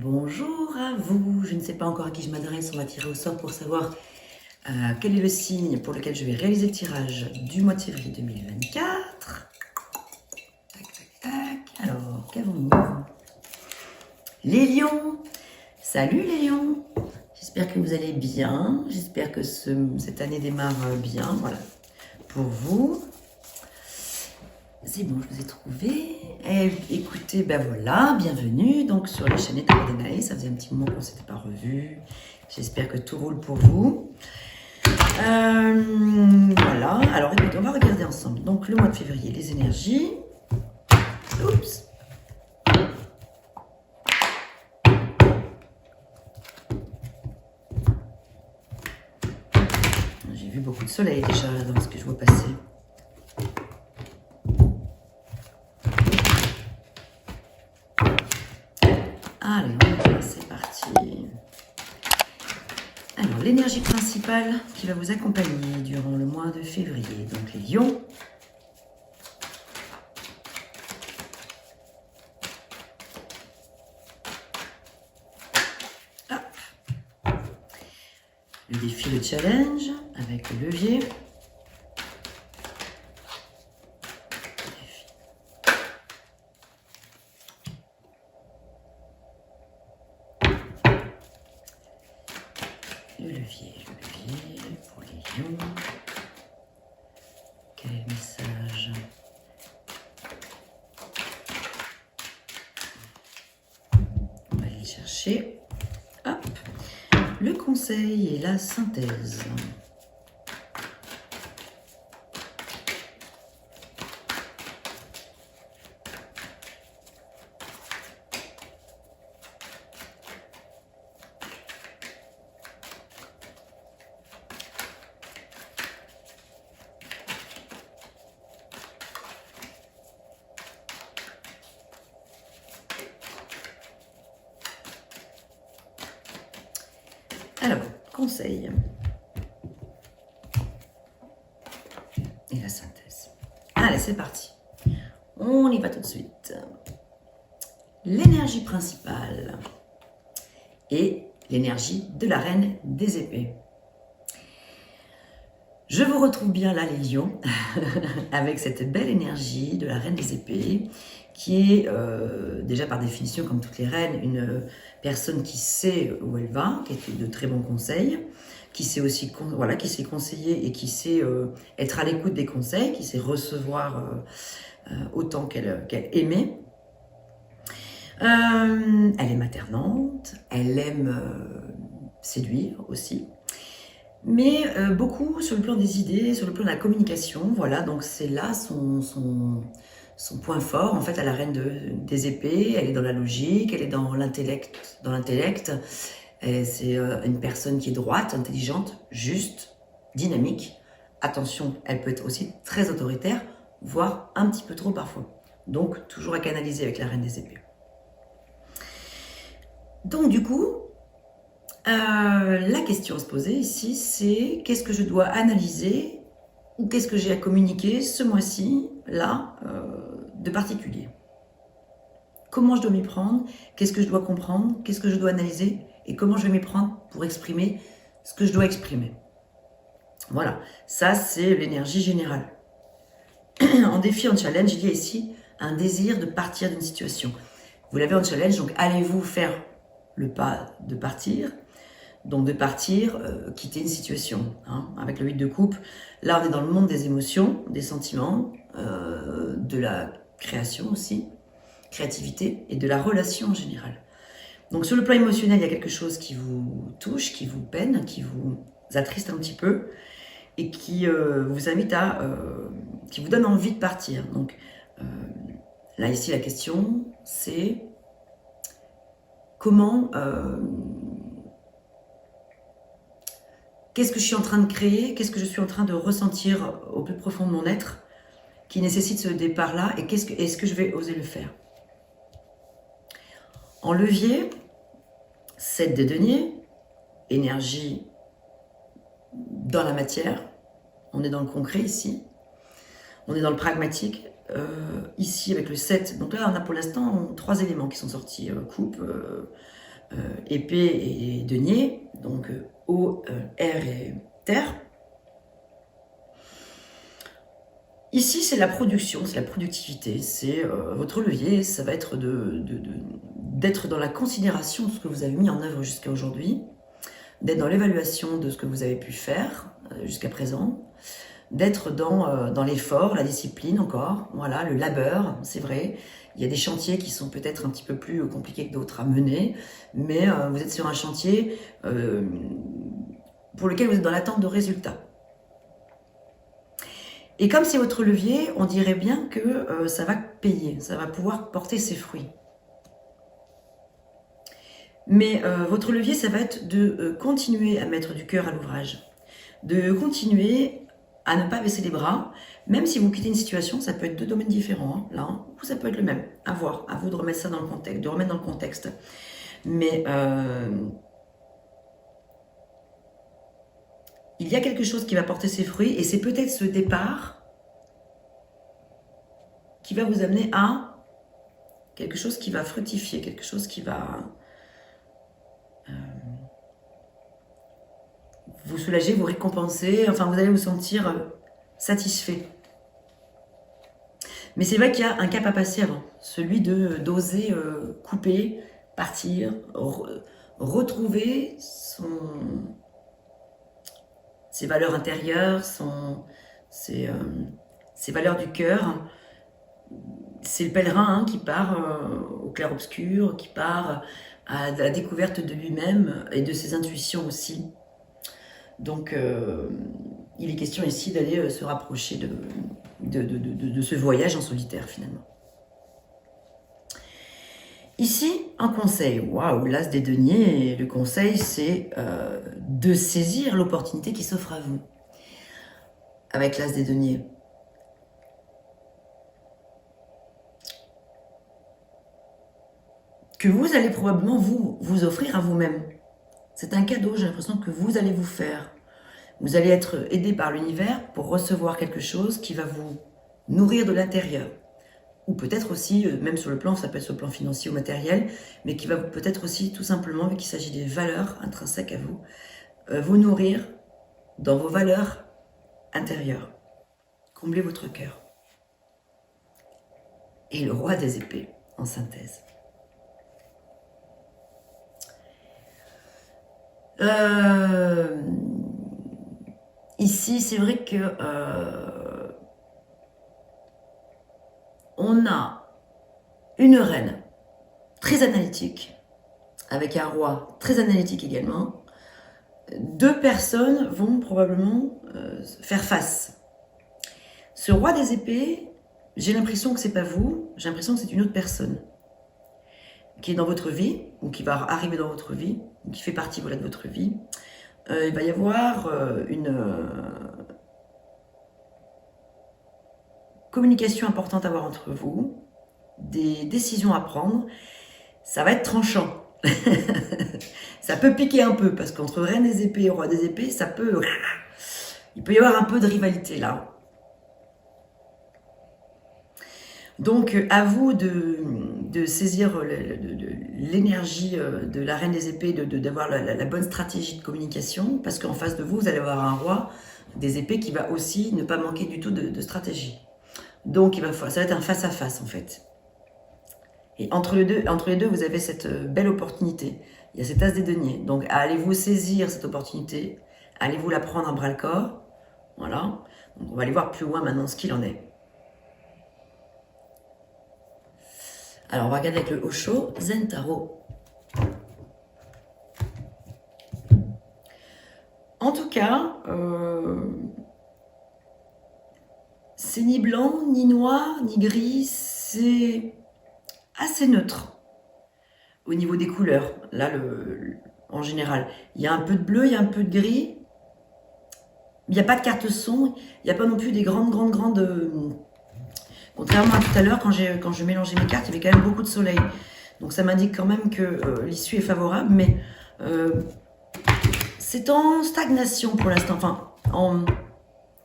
Bonjour à vous, je ne sais pas encore à qui je m'adresse, on va tirer au sort pour savoir quel est le signe pour lequel je vais réaliser le tirage du mois de février 2024. Tac, tac, tac. Alors, qu'avons-nous? Les lions. Salut les lions. J'espère que vous allez bien, j'espère que cette année démarre bien, voilà, pour vous. C'est bon, je vous ai trouvé. Écoutez, ben voilà, bienvenue donc sur la chaîne Étoile d'Anaïs. Ça faisait un petit moment qu'on ne s'était pas revu. J'espère que tout roule pour vous. Voilà, alors écoutez, on va regarder ensemble. Donc le mois de février, les énergies. Oups. J'ai vu beaucoup de soleil déjà dans ce que je vois passer. Allez, c'est parti. Alors, l'énergie principale qui va vous accompagner durant le mois de février. Donc, les lions. Hop. Le défi, le challenge avec le levier. Le levier pour les lions. Quel est le message? On va aller le chercher. Hop. Le conseil et la synthèse. Alors, conseil et la synthèse. Allez, c'est parti. On y va tout de suite. L'énergie principale et l'énergie de la reine des épées. Je vous retrouve bien là, les lions, avec cette belle énergie de la reine des épées, qui est déjà par définition, comme toutes les reines, une personne qui sait où elle va, qui a de très bons conseils, qui sait aussi voilà, qui sait conseiller et qui sait être à l'écoute des conseils, qui sait recevoir autant qu'elle aimait. Elle est maternante, elle aime séduire aussi. Mais beaucoup sur le plan des idées, sur le plan de la communication, voilà, donc c'est là son point fort, en fait, à la reine des épées. Elle est dans la logique, elle est dans l'intellect, c'est une personne qui est droite, intelligente, juste, dynamique. Attention, elle peut être aussi très autoritaire, voire un petit peu trop parfois. Donc, toujours à canaliser avec la reine des épées. Donc, du coup, la question à se poser ici, c'est qu'est-ce que je dois analyser ou qu'est-ce que j'ai à communiquer ce mois-ci, là, de particulier. Comment je dois m'y prendre, qu'est-ce que je dois comprendre, qu'est-ce que je dois analyser et comment je vais m'y prendre pour exprimer ce que je dois exprimer. Voilà, ça c'est l'énergie générale. En défi, en challenge, il y a ici un désir de partir d'une situation. Vous l'avez en challenge, donc allez-vous faire le pas de partir? Donc de partir, quitter une situation, hein, avec le 8 de coupe. Là, on est dans le monde des émotions, des sentiments, de la création aussi, créativité, et de la relation en général. Donc sur le plan émotionnel, il y a quelque chose qui vous touche, qui vous peine, qui vous attriste un petit peu, et qui vous invite à... qui vous donne envie de partir. Donc là, ici, la question, c'est comment... qu'est-ce que je suis en train de créer? Qu'est-ce que je suis en train de ressentir au plus profond de mon être qui nécessite ce départ-là? Et est-ce que je vais oser le faire? En levier, 7 de denier, énergie dans la matière. On est dans le concret ici. On est dans le pragmatique. Ici, avec le 7. Donc là, on a pour l'instant 3 éléments qui sont sortis. Coupe, épée et denier, donc eau, air et terre. Ici, c'est la production, c'est la productivité, c'est votre levier, ça va être d'être dans la considération de ce que vous avez mis en œuvre jusqu'à aujourd'hui, d'être dans l'évaluation de ce que vous avez pu faire jusqu'à présent, d'être dans l'effort, la discipline encore, voilà, le labeur, c'est vrai. Il y a des chantiers qui sont peut-être un petit peu plus compliqués que d'autres à mener, mais vous êtes sur un chantier pour lequel vous êtes dans l'attente de résultats. Et comme c'est votre levier, on dirait bien que ça va payer, ça va pouvoir porter ses fruits. Mais votre levier, ça va être de continuer à mettre du cœur à l'ouvrage, de continuer à ne pas baisser les bras, même si vous quittez une situation, ça peut être deux domaines différents, hein, là, hein, ou ça peut être le même, à voir, à vous de remettre ça dans le contexte, de remettre dans le contexte. Mais il y a quelque chose qui va porter ses fruits, et c'est peut-être ce départ qui va vous amener à quelque chose qui va fructifier, quelque chose qui va vous soulager, vous récompenser, enfin vous allez vous sentir satisfait. Mais c'est vrai qu'il y a un cap à passer avant, celui d'oser couper, partir, retrouver ses valeurs intérieures, ses valeurs du cœur. C'est le pèlerin hein, qui part au clair-obscur, qui part à la découverte de lui-même et de ses intuitions aussi. Donc, il est question ici d'aller se rapprocher de ce voyage en solitaire, finalement. Ici, un conseil. Waouh, l'as des deniers. Le conseil, c'est de saisir l'opportunité qui s'offre à vous. Avec l'as des deniers. Que vous allez probablement vous offrir à vous-même. C'est un cadeau, j'ai l'impression que vous allez vous faire. Vous allez être aidé par l'univers pour recevoir quelque chose qui va vous nourrir de l'intérieur. Ou peut-être aussi, même sur le plan, ça peut être sur le plan financier ou matériel, mais qui va peut-être aussi, tout simplement, vu qu'il s'agit des valeurs intrinsèques à vous, vous nourrir dans vos valeurs intérieures. Combler votre cœur. Et le roi des épées, en synthèse. Ici, c'est vrai que on a une reine très analytique, avec un roi très analytique également. Deux personnes vont probablement faire face. Ce roi des épées, j'ai l'impression que c'est pas vous, j'ai l'impression que c'est une autre personne qui est dans votre vie, ou qui va arriver dans votre vie, ou qui fait partie voilà, de votre vie. Il va y avoir une communication importante à avoir entre vous, des décisions à prendre. Ça va être tranchant. Ça peut piquer un peu, parce qu'entre reine des épées et roi des épées, il peut y avoir un peu de rivalité là. Donc, à vous de saisir l'énergie de la reine des épées, d'avoir la bonne stratégie de communication, parce qu'en face de vous, vous allez avoir un roi des épées qui va aussi ne pas manquer du tout de stratégie. Donc, ça va être un face-à-face, en fait. Et entre les deux, vous avez cette belle opportunité. Il y a cet as des deniers. Donc, allez-vous saisir cette opportunité? Allez-vous la prendre à bras-le-corps? Voilà. Donc, on va aller voir plus loin maintenant ce qu'il en est. Alors, on va regarder avec le Osho Zen Tarot. En tout cas, c'est ni blanc, ni noir, ni gris, c'est assez neutre au niveau des couleurs. Là, en général, il y a un peu de bleu, il y a un peu de gris. Il n'y a pas de carte son, il n'y a pas non plus des grandes... Contrairement à tout à l'heure, quand je mélangeais mes cartes, il y avait quand même beaucoup de soleil. Donc ça m'indique quand même que l'issue est favorable, mais c'est en stagnation pour l'instant. Enfin,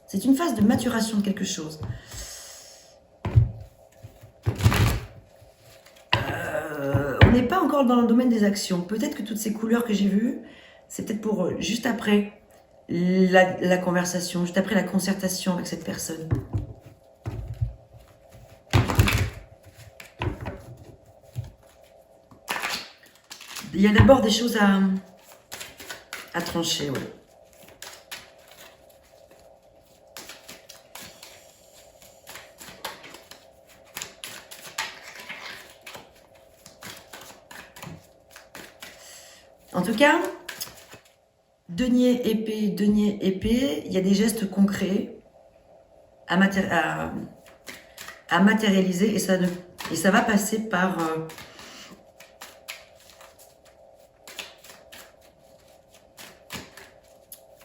c'est une phase de maturation de quelque chose. On n'est pas encore parle dans le domaine des actions. Peut-être que toutes ces couleurs que j'ai vues, c'est peut-être pour juste après la conversation, juste après la concertation avec cette personne. Il y a d'abord des choses à trancher, ouais. En tout cas, denier, épée, il y a des gestes concrets à matérialiser et ça va passer par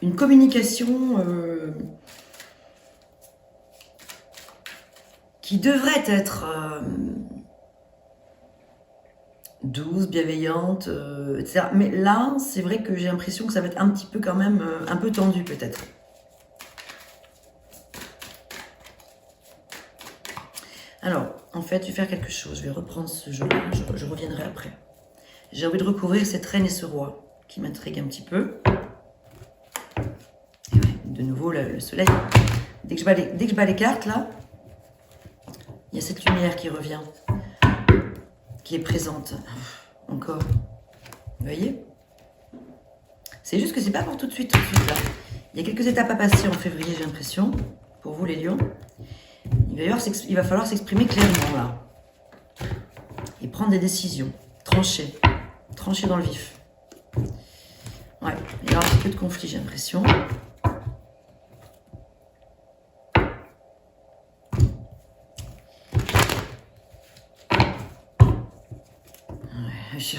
une communication qui devrait être douce, bienveillante, etc. Mais là, c'est vrai que j'ai l'impression que ça va être un petit peu quand même, un peu tendu peut-être. Alors, en fait, je vais faire quelque chose. Je vais reprendre ce jeu-là, je reviendrai après. J'ai envie de recouvrir cette reine et ce roi qui m'intrigue un petit peu. Et ouais, de nouveau, le soleil. Dès que je bats les cartes, là, il y a cette lumière qui revient, qui est présente. Encore. Vous voyez? C'est juste que c'est pas pour tout de suite, là. Il y a quelques étapes à passer en février, j'ai l'impression, pour vous les lions. Il va falloir s'exprimer clairement, là. Et prendre des décisions. Trancher dans le vif. Ouais, il y a un petit peu de conflit, j'ai l'impression.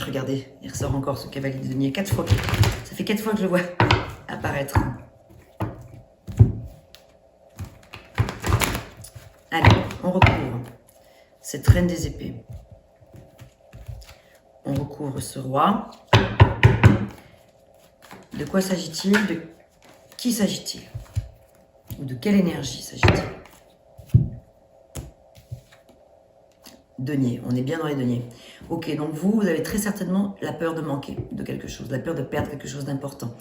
Regardez, il ressort encore ce cavalier de denier 4 fois. Ça fait 4 fois que je le vois apparaître. Allez, on recouvre cette reine des épées. On recouvre ce roi. De quoi s'agit-il? De qui s'agit-il? Ou de quelle énergie s'agit-il? Denier, on est bien dans les deniers. Ok, donc vous avez très certainement la peur de manquer de quelque chose, la peur de perdre quelque chose d'important.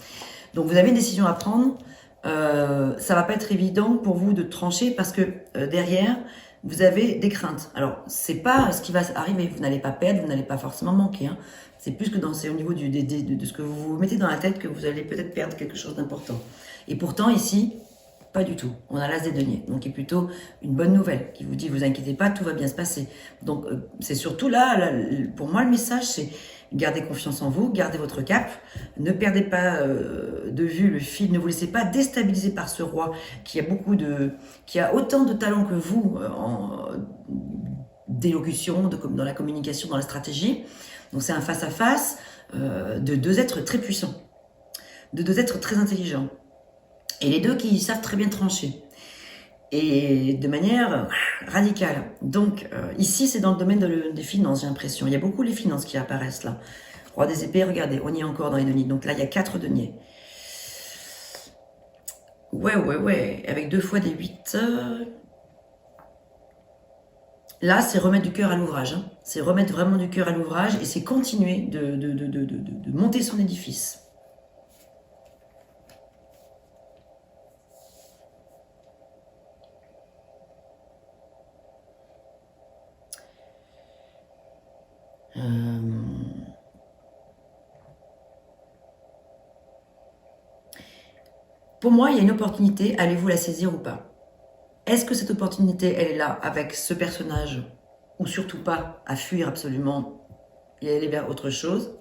Donc vous avez une décision à prendre, ça va pas être évident pour vous de trancher parce que derrière, vous avez des craintes. Alors, c'est pas ce qui va arriver, vous n'allez pas perdre, vous n'allez pas forcément manquer. Hein. C'est plus que c'est au niveau de ce que vous vous mettez dans la tête que vous allez peut-être perdre quelque chose d'important. Et pourtant, ici, pas du tout. On a l'as des deniers, donc qui est plutôt une bonne nouvelle, qui vous dit, vous inquiétez pas, tout va bien se passer. Donc, c'est surtout là, pour moi, le message, c'est gardez confiance en vous, gardez votre cap, ne perdez pas de vue le fil, ne vous laissez pas déstabiliser par ce roi qui a autant de talent que vous en d'élocution, dans la communication, dans la stratégie. Donc, c'est un face-à-face de deux êtres très puissants, de deux êtres très intelligents. Et les deux qui savent très bien trancher. Et de manière radicale. Donc, ici, c'est dans le domaine des finances, j'ai l'impression. Il y a beaucoup les finances qui apparaissent là. Roi des épées, regardez, on y est encore dans les deniers. Donc là, il y a 4 deniers. Ouais. Avec 2 fois des 8. Là, c'est remettre du cœur à l'ouvrage. Hein. C'est remettre vraiment du cœur à l'ouvrage et c'est continuer de monter son édifice. Pour moi, il y a une opportunité, allez-vous la saisir ou pas? Est-ce que cette opportunité, elle est là avec ce personnage ou surtout pas à fuir absolument et aller vers autre chose?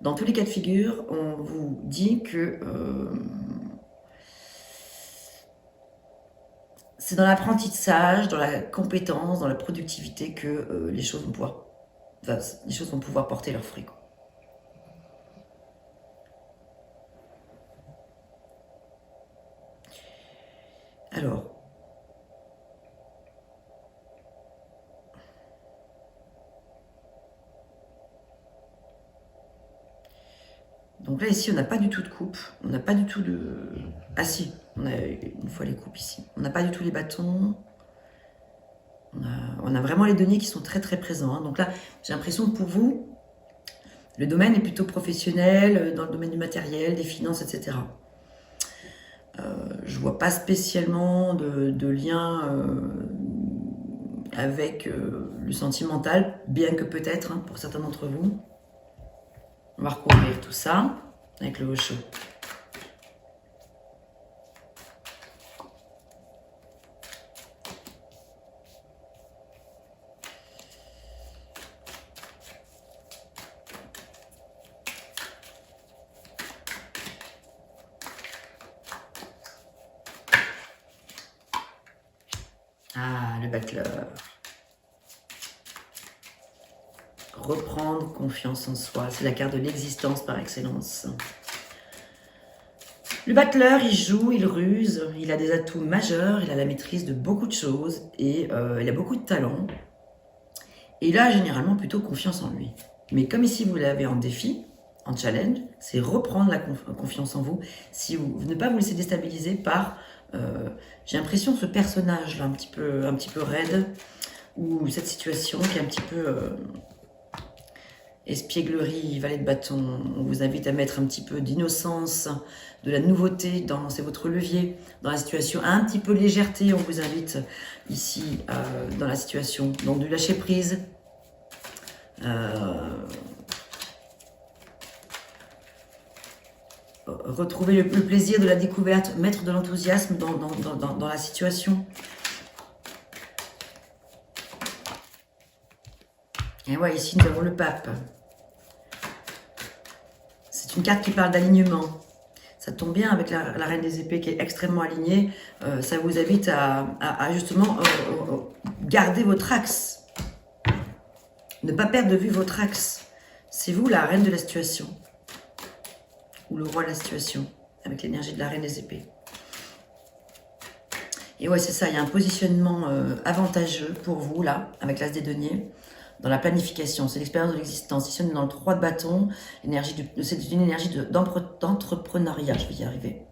Dans tous les cas de figure, on vous dit que c'est dans l'apprentissage, dans la compétence, dans la productivité que les choses vont pouvoir porter leurs fruits. Quoi. Alors, donc là, ici, on n'a pas du tout de coupe. On n'a pas du tout de... Ah si, on a une fois les coupes ici. On n'a pas du tout les bâtons. On a vraiment les deniers qui sont très très présents. Hein. Donc là, j'ai l'impression que pour vous, Le domaine est plutôt professionnel, dans le domaine du matériel, des finances, etc. Je vois pas spécialement de lien avec le sentimental, bien que peut-être, hein, pour certains d'entre vous. On va recouvrir tout ça avec le Osho. Ah, le battleur. Reprendre confiance en soi. C'est la carte de l'existence par excellence. Le battleur, il joue, il ruse, il a des atouts majeurs, il a la maîtrise de beaucoup de choses et il a beaucoup de talent. Et il a généralement plutôt confiance en lui. Mais comme ici vous l'avez en défi, en challenge, c'est reprendre la confiance en vous. Si vous ne pas vous laisser déstabiliser par, j'ai l'impression, ce personnage-là un petit peu raide, ou cette situation qui est un petit peu espièglerie, valet de bâton. On vous invite à mettre un petit peu d'innocence, de la nouveauté, c'est votre levier. Dans la situation, un petit peu de légèreté, on vous invite ici dans la situation. Donc du lâcher prise. Retrouver le plaisir de la découverte, mettre de l'enthousiasme dans la situation. Et ouais, ici nous avons le pape. C'est une carte qui parle d'alignement. Ça tombe bien avec la reine des épées qui est extrêmement alignée. Ça vous invite à justement garder votre axe. Ne pas perdre de vue votre axe. C'est vous la reine de la situation. Ou le roi de la situation. Avec l'énergie de la reine des épées. Et ouais, c'est ça. Il y a un positionnement avantageux pour vous, là, avec l'as des deniers. Dans la planification, c'est l'expérience de l'existence. Ici, on est dans le 3 de bâton. C'est une énergie d'entrepreneuriat. Je vais y arriver.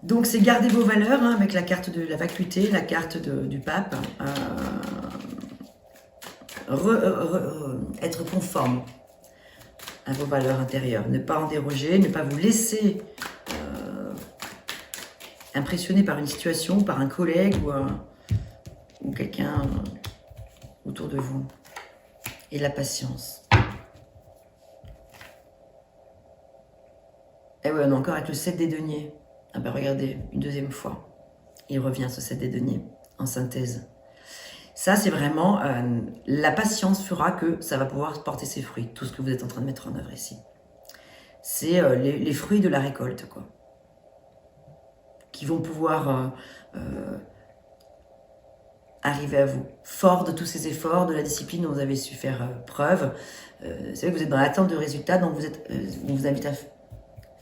Donc, c'est garder vos valeurs hein, avec la carte de la vacuité, la carte du pape. Être conforme à vos valeurs intérieures. Ne pas en déroger, ne pas vous laisser impressionner par une situation, par un collègue ou quelqu'un autour de vous. Et la patience. Et ouais, on est encore avec le 7 des deniers. Ah ben regardez, une deuxième fois. Il revient ce 7 des deniers en synthèse. Ça, c'est vraiment la patience fera que ça va pouvoir porter ses fruits, tout ce que vous êtes en train de mettre en œuvre ici. C'est les fruits de la récolte, quoi. Qui vont pouvoir arriver à vous. Fort de tous ces efforts, de la discipline dont vous avez su faire preuve. C'est vrai que vous êtes dans l'attente de résultats, donc on vous invite à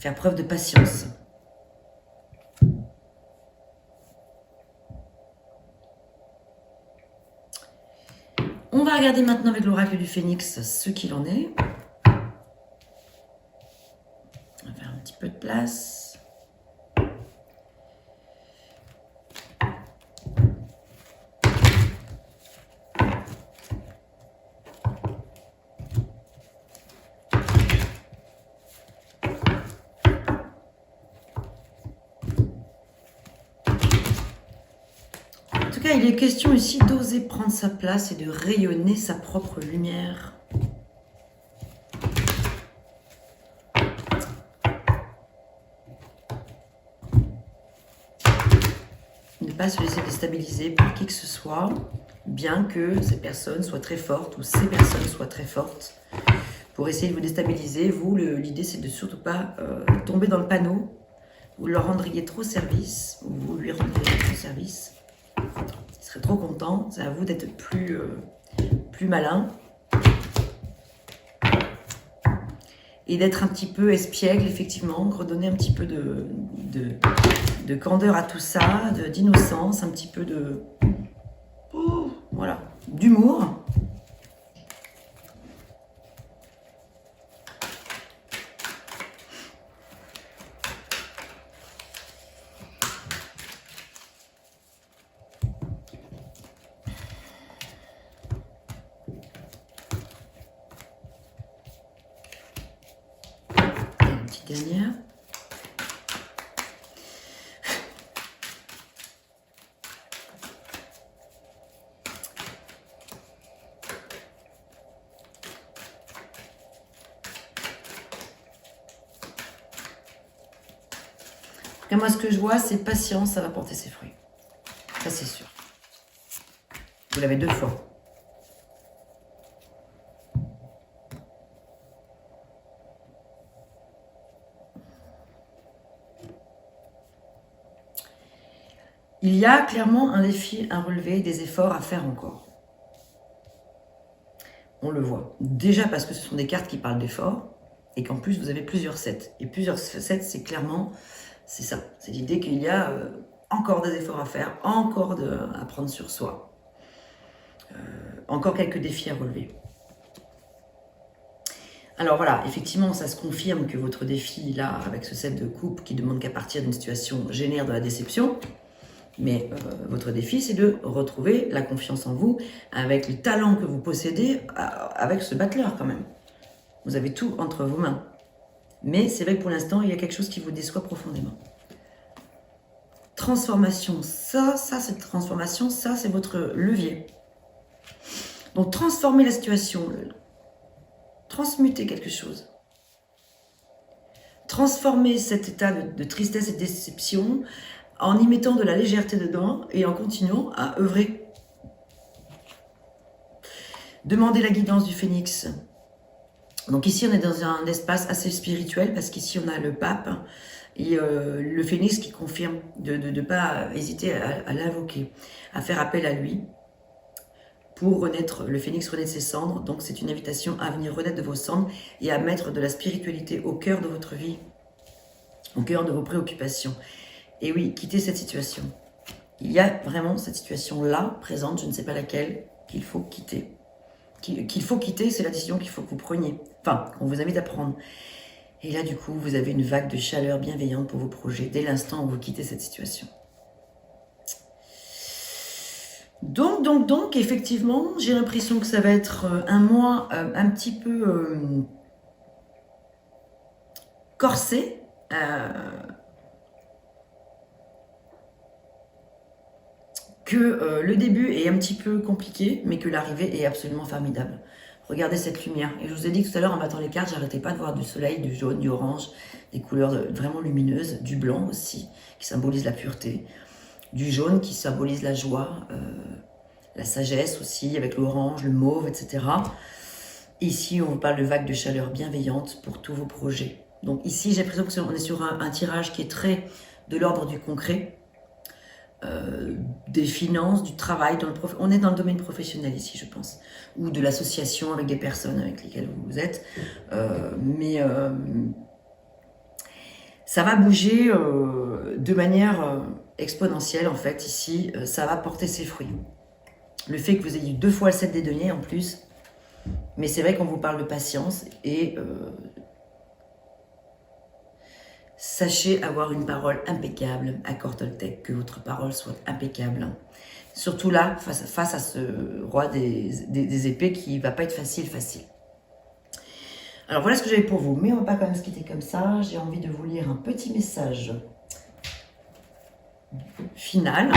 faire preuve de patience. On va regarder maintenant avec l'oracle du phénix ce qu'il en est. On va faire un petit peu de place. En tout cas, il est question ici d'oser prendre sa place et de rayonner sa propre lumière. Ne pas se laisser déstabiliser par qui que ce soit, bien que ces personnes soient très fortes ou ces personnes soient très fortes. Pour essayer de vous déstabiliser, vous, l'idée c'est de surtout pas tomber dans le panneau. Vous leur rendriez trop service, ou vous lui rendriez trop service. Il serait trop content, c'est à vous d'être plus malin. Et d'être un petit peu espiègle, effectivement, redonner un petit peu de candeur à tout ça, d'innocence, un petit peu de... voilà, d'humour. dernière. Et moi, ce que je vois, c'est patience, ça va porter ses fruits. Ça, c'est sûr. Vous l'avez 2 fois. Il y a clairement un défi à relever, des efforts à faire encore. On le voit. Déjà parce que ce sont des cartes qui parlent d'efforts et qu'en plus, vous avez plusieurs sets. Et plusieurs sets, c'est clairement, c'est ça. C'est l'idée qu'il y a encore des efforts à faire, encore à prendre sur soi. Encore quelques défis à relever. Alors voilà, effectivement, ça se confirme que votre défi, là, avec ce set de coupe qui demande qu'à partir d'une situation génère de la déception. Mais votre défi, c'est de retrouver la confiance en vous avec le talent que vous possédez, avec ce battleur quand même. Vous avez tout entre vos mains. Mais c'est vrai que pour l'instant, il y a quelque chose qui vous déçoit profondément. Transformation, ça c'est transformation, ça c'est votre levier. Donc transformer la situation, transmuter quelque chose. Transformer cet état de tristesse et de déception en y mettant de la légèreté dedans et en continuant à œuvrer. Demandez la guidance du phénix. Donc ici, on est dans un espace assez spirituel parce qu'ici, on a le pape et le phénix qui confirme de ne pas hésiter à l'invoquer, à faire appel à lui pour renaître. Le phénix renaît de ses cendres. Donc c'est une invitation à venir renaître de vos cendres et à mettre de la spiritualité au cœur de votre vie, au cœur de vos préoccupations. Et oui, quittez cette situation. Il y a vraiment cette situation-là, présente, je ne sais pas laquelle, qu'il faut quitter. Qu'il faut quitter, c'est la décision qu'il faut que vous preniez. Enfin, qu'on vous invite à prendre. Et là, du coup, vous avez une vague de chaleur bienveillante pour vos projets, dès l'instant où vous quittez cette situation. Donc, effectivement, j'ai l'impression que ça va être un mois un petit peu corsé, que le début est un petit peu compliqué, mais que l'arrivée est absolument formidable. Regardez cette lumière. Et je vous ai dit tout à l'heure, en battant les cartes, j'arrêtais pas de voir du soleil, du jaune, du orange, des couleurs vraiment lumineuses, du blanc aussi, qui symbolise la pureté, du jaune qui symbolise la joie, la sagesse aussi, avec l'orange, le mauve, etc. Ici, on vous parle de vagues de chaleur bienveillante pour tous vos projets. Donc ici, j'ai l'impression qu'on est sur un tirage qui est très de l'ordre du concret, des finances, du travail, on est dans le domaine professionnel ici, je pense, ou de l'association avec des personnes avec lesquelles vous êtes, mais ça va bouger de manière exponentielle en fait ici, ça va porter ses fruits. Le fait que vous ayez 2 fois le 7 des deniers en plus, mais c'est vrai qu'on vous parle de patience et sachez avoir une parole impeccable, accord Toltec, que votre parole soit impeccable. Surtout là, face à ce roi des épées qui ne va pas être facile. Alors voilà ce que j'avais pour vous, mais on ne va pas quand même se quitter comme ça. J'ai envie de vous lire un petit message final.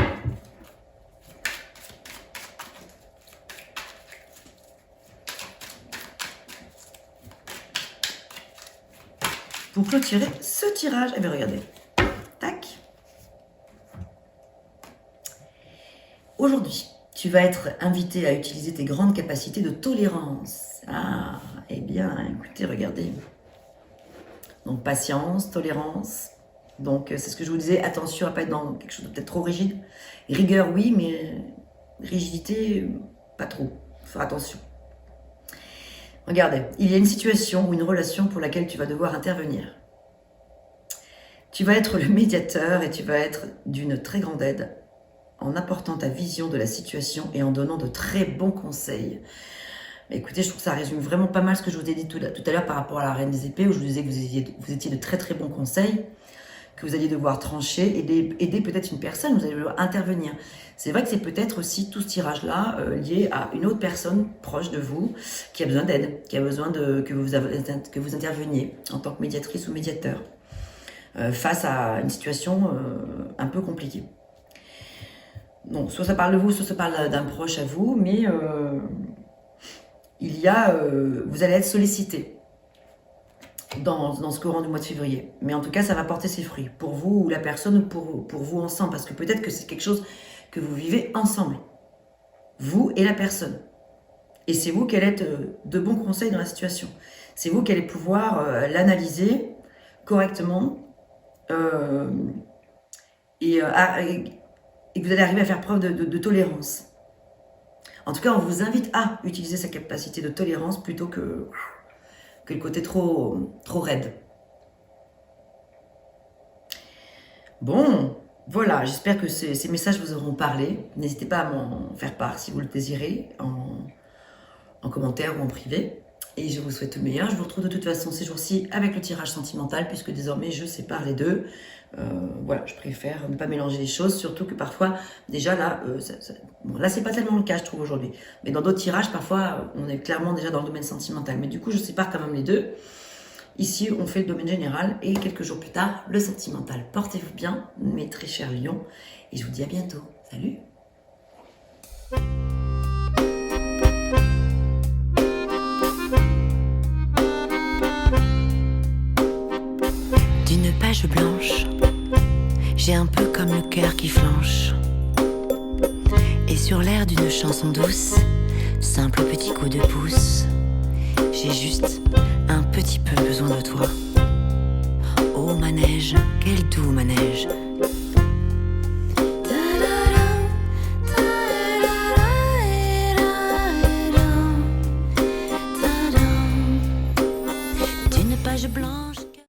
Pour clôturer ce tirage, eh bien regardez, tac. Aujourd'hui, tu vas être invité à utiliser tes grandes capacités de tolérance. Ah, eh bien, écoutez, regardez. Donc patience, tolérance. Donc c'est ce que je vous disais, attention à ne pas être dans quelque chose de peut-être trop rigide. Rigueur, oui, mais rigidité, pas trop. Il faut faire attention. Regardez, il y a une situation ou une relation pour laquelle tu vas devoir intervenir. Tu vas être le médiateur et tu vas être d'une très grande aide en apportant ta vision de la situation et en donnant de très bons conseils. Mais écoutez, je trouve que ça résume vraiment pas mal ce que je vous ai dit tout à l'heure par rapport à la Reine des Épées, où je vous disais que vous étiez de très très bons conseils. que vous alliez devoir trancher, aider peut-être une personne, vous allez devoir intervenir. C'est vrai que c'est peut-être aussi tout ce tirage-là lié à une autre personne proche de vous qui a besoin d'aide, qui a besoin que vous interveniez en tant que médiatrice ou médiateur face à une situation un peu compliquée. Donc, soit ça parle de vous, soit ça parle d'un proche à vous, mais vous allez être sollicité dans ce courant du mois de février. Mais en tout cas, ça va porter ses fruits, pour vous ou la personne, ou pour vous ensemble, parce que peut-être que c'est quelque chose que vous vivez ensemble, vous et la personne. Et c'est vous qui allez être de bons conseils dans la situation. C'est vous qui allez pouvoir l'analyser correctement et que vous allez arriver à faire preuve de tolérance. En tout cas, on vous invite à utiliser sa capacité de tolérance plutôt que le côté trop raide. Bon, voilà, j'espère que ces messages vous auront parlé. N'hésitez pas à m'en faire part si vous le désirez, en commentaire ou en privé. Et je vous souhaite le meilleur. Je vous retrouve de toute façon ces jours-ci avec le tirage sentimental, puisque désormais je sépare les deux. Voilà, je préfère ne pas mélanger les choses, surtout que parfois, déjà là, bon, là c'est pas tellement le cas je trouve aujourd'hui, mais dans d'autres tirages, parfois, on est clairement déjà dans le domaine sentimental. Mais du coup, je sépare quand même les deux. Ici, on fait le domaine général et quelques jours plus tard, le sentimental. Portez-vous bien, mes très chers lions, et je vous dis à bientôt. Salut! D'une page blanche, j'ai un peu comme le cœur qui flanche. Et sur l'air d'une chanson douce, simple petit coup de pouce, j'ai juste un petit peu besoin de toi. Oh manège, quel doux manège,